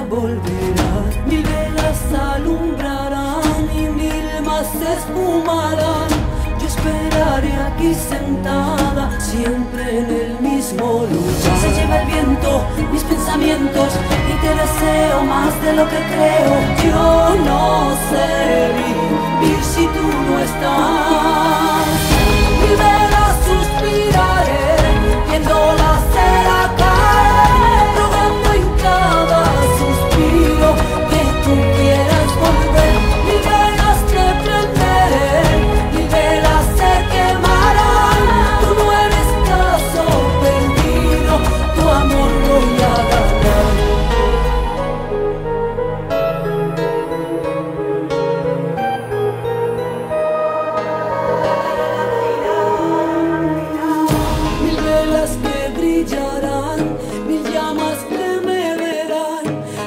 volverás. Mil velas alumbrarán y mil más se esfumarán. Yo esperaré aquí sentada, siempre en el mismo lugar. Se lleva el viento mis pensamientos y te deseo más de lo que creo. Yo no sé vivir si tú no estás. Mil velas suspiraré, viendo la cera caer, rogando en cada suspiro que tú quieras volver. Mil velas te prenderé, mil velas se quemarán. Tú no eres caso perdido, tu amor voy a ganar. Mil velas que brillarán, mil llamas que me verán,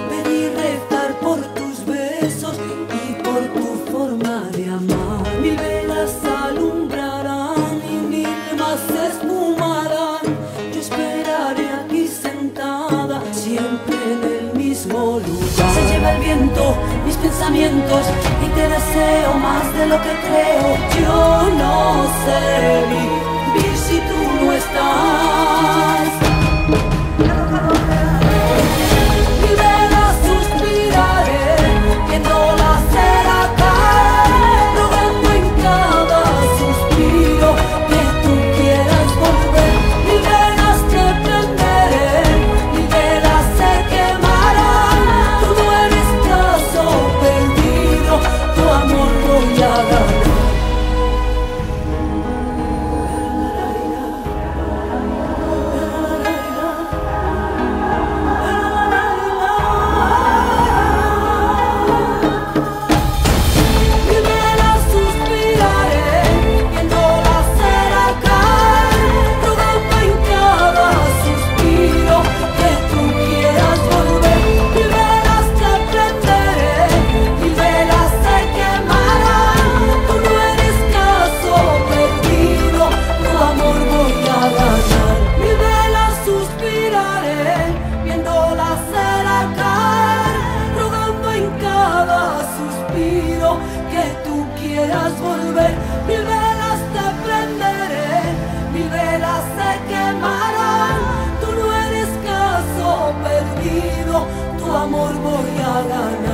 pedir rezar por tus besos y por tu forma de amar. Mil velas alumbrarán y mil más se esfumarán. Yo esperaré aquí sentada, siempre en el mismo lugar. Se lleva el viento mis pensamientos y te deseo más de lo que creo. Yo no sé vivir si tú no estás. Mil velas suspiraré, viendo la cera caer, rogando en cada suspiro que tú quieras volver. Mil velas te prenderé, mil velas se quemarán. Tú no eres caso perdido, tu amor voy a ganar. Mil velas suspiraré, viendo la cera caer, rogando en cada suspiro que tú quieras volver. Mil velas te prenderé, mil velas se quemarán. Tú no eres caso perdido, tu amor voy a ganar. Mil velas suspiraré, viendo la cera caer, rogando en cada suspiro que tú quieras volver. Mil velas te prenderé, mil velas se quemarán. Tú no eres caso perdido, tu amor voy a ganar.